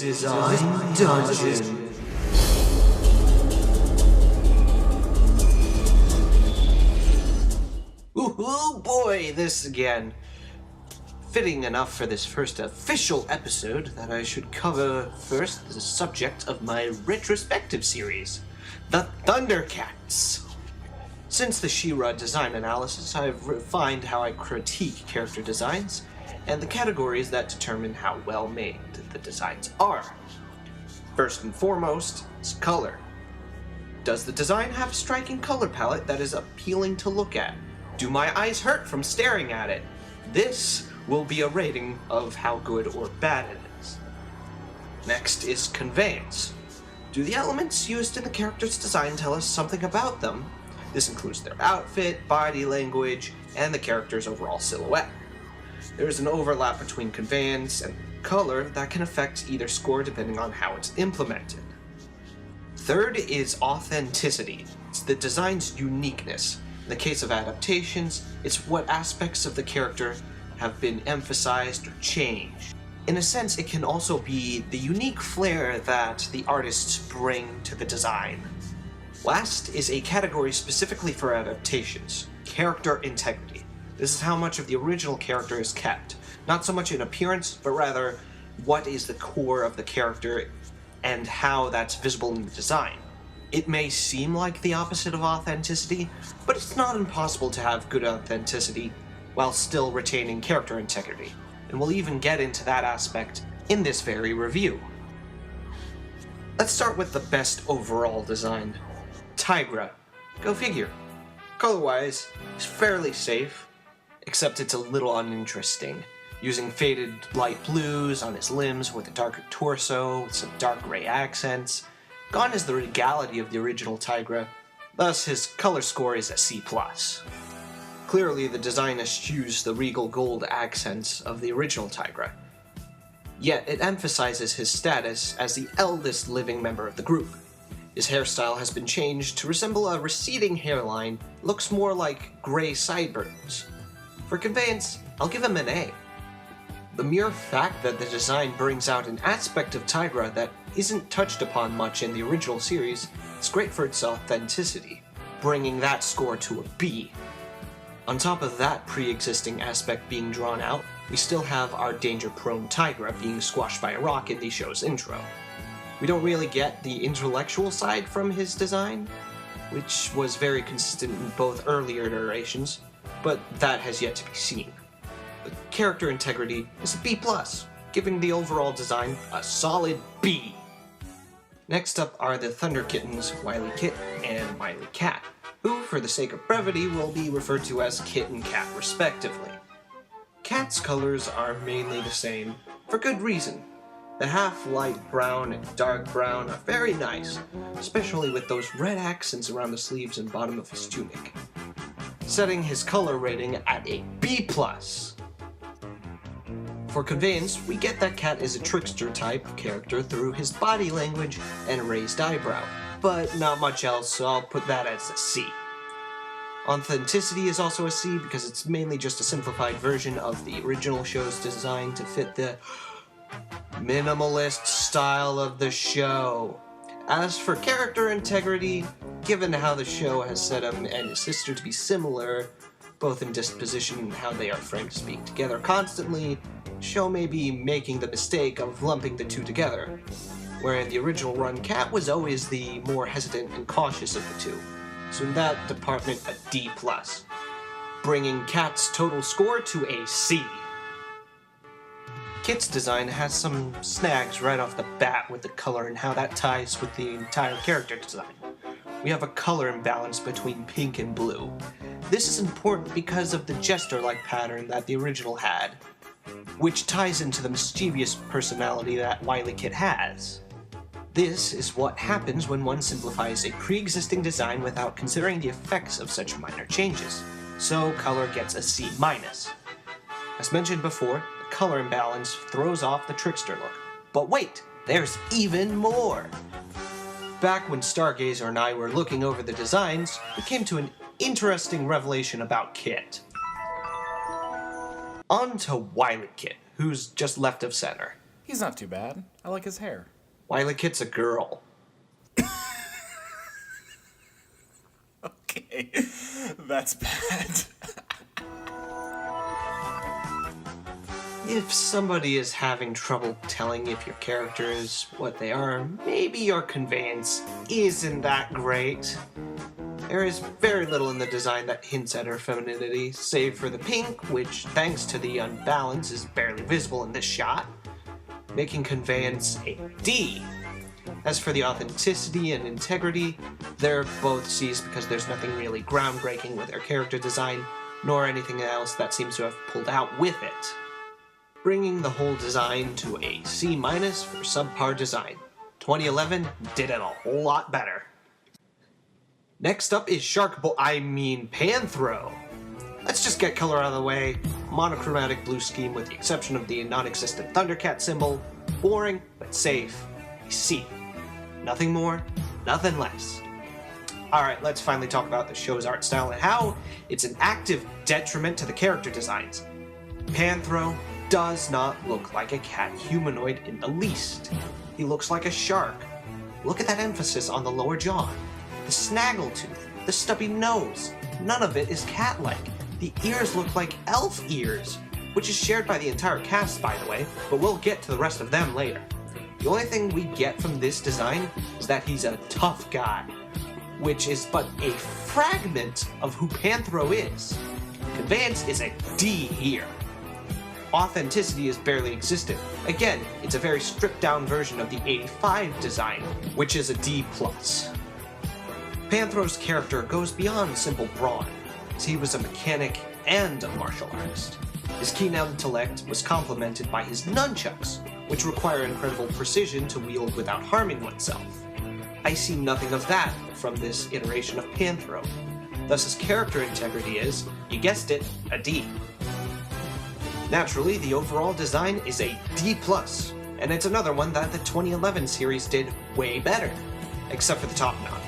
Design Dungeon. Ooh boy, this again. Fitting enough for this first official episode that I should cover first the subject of my retrospective series, the Thundercats. Since the She-Ra design analysis, I've refined how I critique character designs and the categories that determine how well made the designs are. First and foremost is color. Does the design have a striking color palette that is appealing to look at? Do my eyes hurt from staring at it? This will be a rating of how good or bad it is. Next is conveyance. Do the elements used in the character's design tell us something about them? This includes their outfit, body language, and the character's overall silhouette. There is an overlap between conveyance and color that can affect either score depending on how it's implemented. Third is authenticity. It's the design's uniqueness. In the case of adaptations, it's what aspects of the character have been emphasized or changed. In a sense, it can also be the unique flair that the artists bring to the design. Last is a category specifically for adaptations, character integrity. This is how much of the original character is kept, not so much in appearance, but rather what is the core of the character and how that's visible in the design. It may seem like the opposite of authenticity, but it's not impossible to have good authenticity while still retaining character integrity, and we'll even get into that aspect in this very review. Let's start with the best overall design. Tigra. Go figure. Color-wise, it's fairly safe, except it's a little uninteresting, using faded light blues on his limbs with a darker torso with some dark gray accents. Gone is the regality of the original Tigra, thus his color score is a C+. Clearly the design eschews the regal gold accents of the original Tigra, yet it emphasizes his status as the eldest living member of the group. His hairstyle has been changed to resemble a receding hairline, looks more like gray sideburns. For conveyance, I'll give him an A. The mere fact that the design brings out an aspect of Tigra that isn't touched upon much in the original series is great for its authenticity, bringing that score to a B. On top of that pre-existing aspect being drawn out, we still have our danger-prone Tigra being squashed by a rock in the show's intro. We don't really get the intellectual side from his design, which was very consistent in both earlier iterations, but that has yet to be seen. The character integrity is a B+, giving the overall design a solid B. Next up are the Thunder Kittens, Wily Kit and Wily Cat, who, for the sake of brevity, will be referred to as Kit and Cat respectively. Cat's colors are mainly the same, for good reason. The half light brown and dark brown are very nice, especially with those red accents around the sleeves and bottom of his tunic, setting his color rating at a B+. For conveyance, we get that Cat is a trickster type character through his body language and a raised eyebrow, but not much else, so I'll put that as a C. Authenticity is also a C because it's mainly just a simplified version of the original show's design to fit the minimalist style of the show. As for character integrity, given how the show has set him and his sister to be similar, both in disposition and how they are framed to speak together constantly, the show may be making the mistake of lumping the two together, where in the original run, Cat was always the more hesitant and cautious of the two, so in that department a D+, bringing Cat's total score to a C. Kit's design has some snags right off the bat with the color and how that ties with the entire character design. We have a color imbalance between pink and blue. This is important because of the jester-like pattern that the original had, which ties into the mischievous personality that Wily Kit has. This is what happens when one simplifies a pre-existing design without considering the effects of such minor changes, so color gets a C-. As mentioned before, the color imbalance throws off the trickster look. But wait, there's even more! Back when Stargazer and I were looking over the designs, we came to an interesting revelation about Kit. On to Wily Kit, who's just left of center. He's not too bad. I like his hair. Wily Kit's a girl. Okay, that's bad. If somebody is having trouble telling if your character is what they are, maybe your conveyance isn't that great. There is very little in the design that hints at her femininity, save for the pink, which, thanks to the unbalance, is barely visible in this shot, making conveyance a D. As for the authenticity and integrity, they're both C's because there's nothing really groundbreaking with their character design, nor anything else that seems to have pulled out with it. Bringing the whole design to a C- for subpar design. 2011 did it a whole lot better. Next up is Panthro. Let's just get color out of the way. Monochromatic blue scheme with the exception of the non-existent Thundercat symbol. Boring, but safe. A C. Nothing more, nothing less. Alright, let's finally talk about the show's art style and how it's an active detriment to the character designs. Panthro does not look like a cat humanoid in the least. He looks like a shark. Look at that emphasis on the lower jaw. The snaggletooth, the stubby nose. None of it is cat-like. The ears look like elf ears, which is shared by the entire cast, by the way, but we'll get to the rest of them later. The only thing we get from this design is that he's a tough guy, which is but a fragment of who Panthro is. Conveyance is a D here. Authenticity is barely existent. Again, it's a very stripped-down version of the 85 design, which is a D+. Panthro's character goes beyond simple brawn, as he was a mechanic and a martial artist. His keen intellect was complemented by his nunchucks, which require incredible precision to wield without harming oneself. I see nothing of that from this iteration of Panthro. Thus his character integrity is, you guessed it, a D. Naturally, the overall design is a D+, and it's another one that the 2011 series did way better, except for the top knot.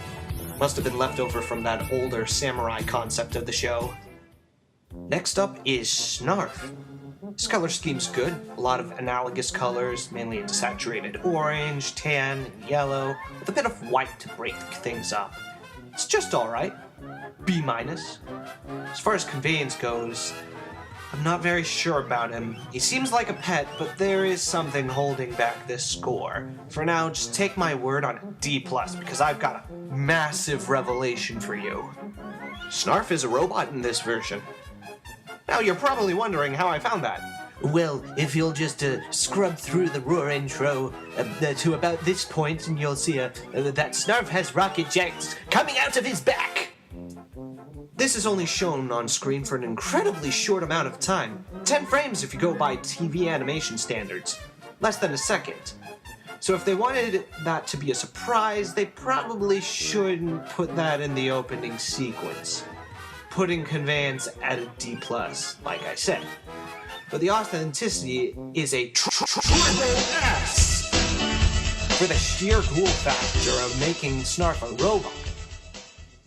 Must have been left over from that older samurai concept of the show. Next up is Snarf. His color scheme's good, a lot of analogous colors, mainly into saturated orange, tan, and yellow, with a bit of white to break things up. It's just alright. B-. As far as conveyance goes, I'm not very sure about him. He seems like a pet, but there is something holding back this score. For now, just take my word on a D+, because I've got a massive revelation for you. Snarf is a robot in this version. Now you're probably wondering how I found that. Well, if you'll just scrub through the Roar intro to about this point, and you'll see that Snarf has rocket jets coming out of his back! This is only shown on screen for an incredibly short amount of time. 10 frames if you go by TV animation standards. Less than a second. So if they wanted that to be a surprise, they probably shouldn't put that in the opening sequence. Putting conveyance at a D+, like I said. But the authenticity is a triple S! For the sheer cool factor of making Snarf a robot.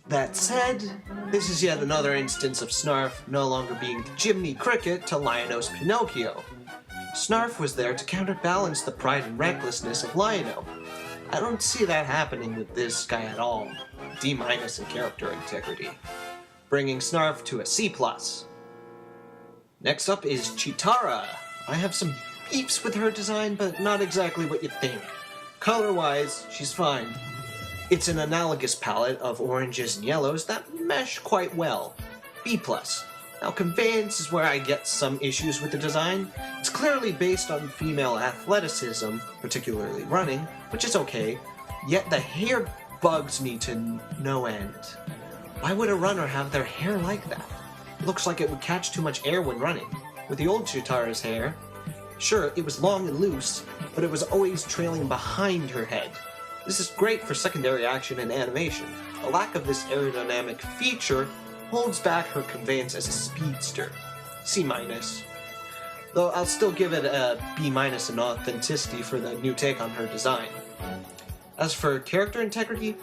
That said, this is yet another instance of Snarf no longer being Jiminy Cricket to Liono's Pinocchio. Snarf was there to counterbalance the pride and recklessness of Liono. I don't see that happening with this guy at all. D- in character integrity, bringing Snarf to a C+. Next up is Cheetara. I have some beefs with her design, but not exactly what you'd think. Color-wise, she's fine. It's an analogous palette of oranges and yellows that mesh quite well. B+. Now, conveyance is where I get some issues with the design. It's clearly based on female athleticism, particularly running, which is okay, yet the hair bugs me to no end. Why would a runner have their hair like that? It looks like it would catch too much air when running. With the old Cheetara's hair, sure, it was long and loose, but it was always trailing behind her head. This is great for secondary action and animation. A lack of this aerodynamic feature holds back her conveyance as a speedster. C-. Though I'll still give it a B- in authenticity for the new take on her design. As for character integrity,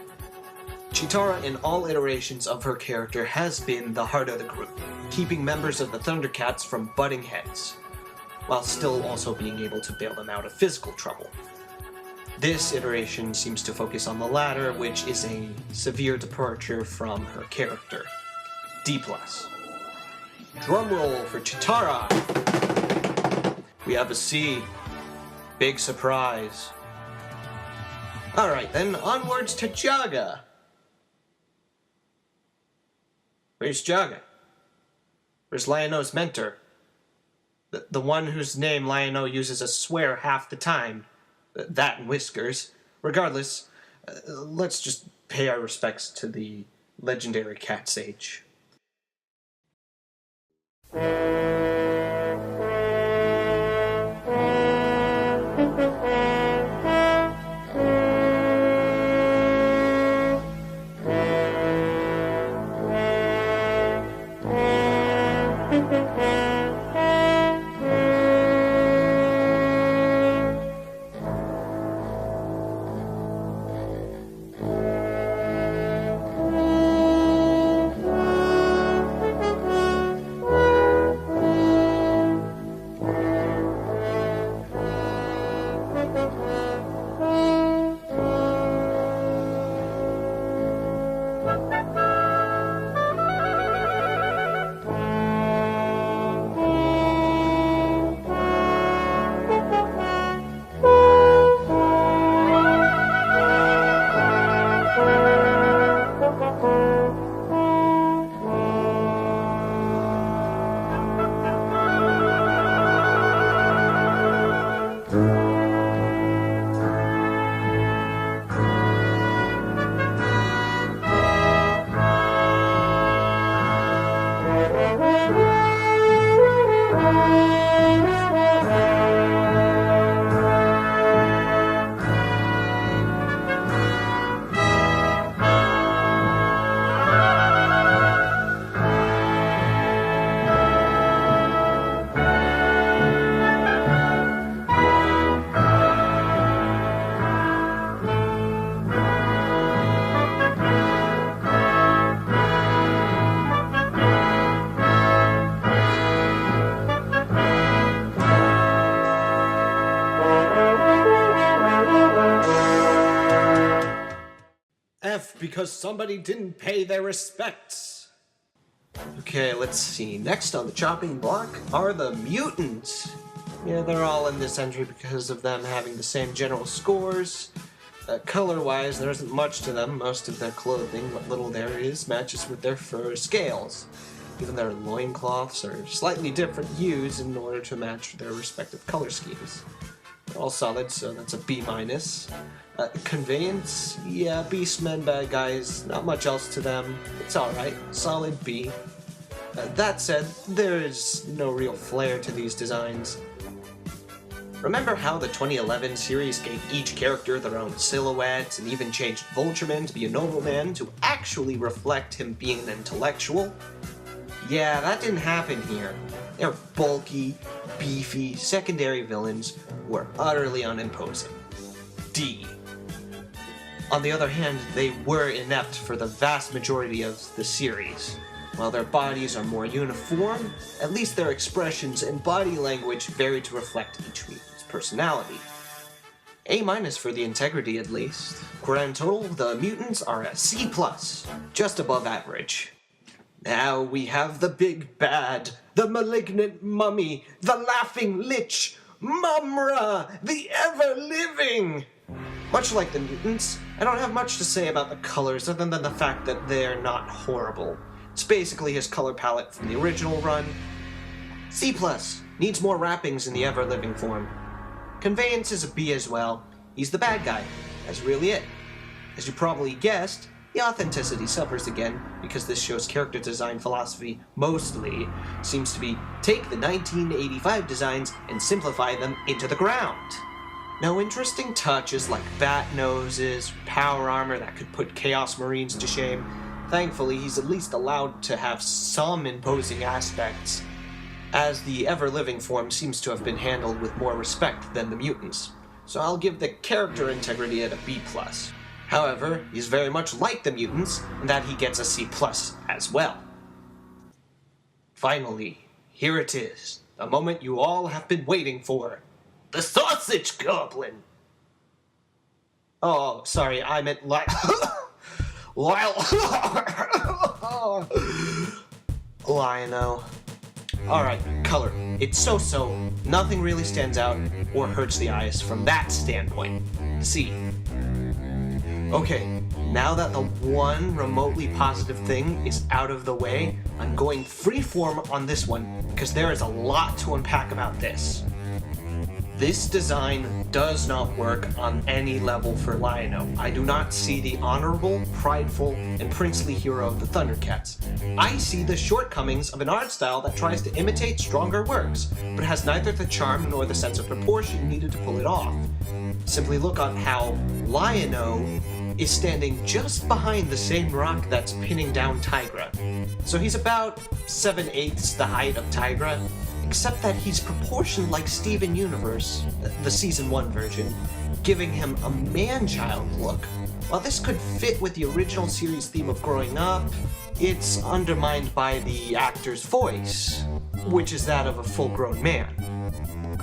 Cheetara in all iterations of her character has been the heart of the group, keeping members of the Thundercats from butting heads. while still also being able to bail them out of physical trouble. This iteration seems to focus on the latter, which is a severe departure from her character. D+. Drumroll for Cheetara! We have a C. Big surprise. Alright then, onwards to Jaga. Where's Jaga? Where's Liono's mentor? The one whose name Liono uses as swear half the time. That and whiskers. Regardless, let's just pay our respects to the legendary cat sage. Because somebody didn't pay their respects. Okay, let's see. Next on the chopping block are the Mutants. Yeah, they're all in this entry because of them having the same general scores. Color-wise, there isn't much to them. Most of their clothing, what little there is, matches with their fur scales. Even their loincloths are slightly different hues in order to match their respective color schemes. They're all solid, so that's a B-. Conveyance, yeah, beastmen, bad guys, not much else to them. It's alright, solid B. That said, there is no real flair to these designs. Remember how the 2011 series gave each character their own silhouettes and even changed Vultureman to be a nobleman to actually reflect him being an intellectual? Yeah, that didn't happen here. They're bulky, beefy, secondary villains who are utterly unimposing. D. On the other hand, they were inept for the vast majority of the series. While their bodies are more uniform, at least their expressions and body language vary to reflect each mutant's personality. A- for the integrity at least. Grand total, the Mutants are a C+, just above average. Now we have the big bad, the malignant mummy, the laughing lich, Mumra, the Everliving! Much like the Mutants, I don't have much to say about the colors other than the fact that they're not horrible. It's basically his color palette from the original run. C+, needs more wrappings in the Everliving form. Conveyance is a B as well. He's the bad guy. That's really it. As you probably guessed, the authenticity suffers again because this show's character design philosophy mostly seems to be take the 1985 designs and simplify them into the ground. No interesting touches like bat noses, power armor that could put Chaos Marines to shame. Thankfully, he's at least allowed to have some imposing aspects, as the Everliving form seems to have been handled with more respect than the Mutants. So I'll give the character integrity at a B+. However, he's very much like the Mutants, in that he gets a C+ as well. Finally, here it is, a moment you all have been waiting for. The Sausage Goblin! Oh, sorry, I meant Liono. Alright, color. It's so-so. Nothing really stands out or hurts the eyes from that standpoint. C. Okay, now that the one remotely positive thing is out of the way, I'm going freeform on this one, because there is a lot to unpack about this. This design does not work on any level for Liono. I do not see the honorable, prideful, and princely hero of the Thundercats. I see the shortcomings of an art style that tries to imitate stronger works, but has neither the charm nor the sense of proportion needed to pull it off. Simply look at how Liono is standing just behind the same rock that's pinning down Tigra. So he's about 7/8 the height of Tigra, except that he's proportioned like Steven Universe, the Season 1 version, giving him a man-child look. While this could fit with the original series theme of growing up, it's undermined by the actor's voice, which is that of a full-grown man.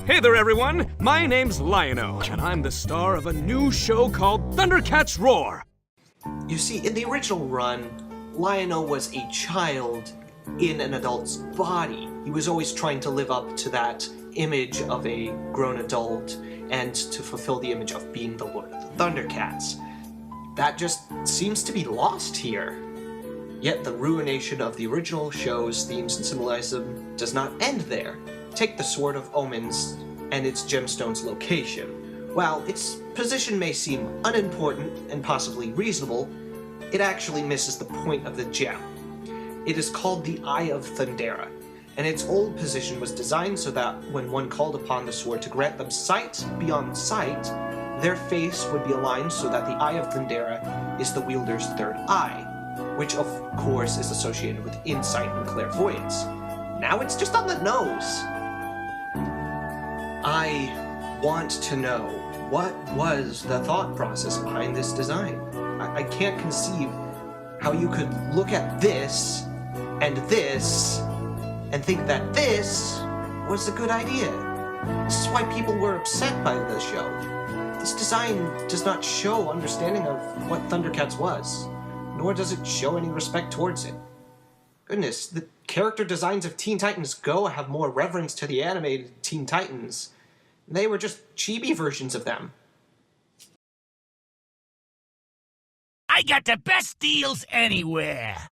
Hey there, everyone! My name's Liono, and I'm the star of a new show called Thundercats Roar! You see, in the original run, Liono was a child in an adult's body. He was always trying to live up to that image of a grown adult and to fulfill the image of being the Lord of the Thundercats. That just seems to be lost here. Yet the ruination of the original show's themes and symbolism does not end there. Take the Sword of Omens and its gemstone's location. While its position may seem unimportant and possibly reasonable, it actually misses the point of the gem. It is called the Eye of Thundera, and its old position was designed so that when one called upon the sword to grant them sight beyond sight, their face would be aligned so that the Eye of Thundera is the wielder's third eye, which of course is associated with insight and clairvoyance. Now it's just on the nose. I want to know, what was the thought process behind this design? I can't conceive how you could look at this and think that this was a good idea. This is why people were upset by the show. This design does not show understanding of what Thundercats was, nor does it show any respect towards it. Goodness, the character designs of Teen Titans Go have more reverence to the animated Teen Titans. They were just chibi versions of them. I got the best deals anywhere.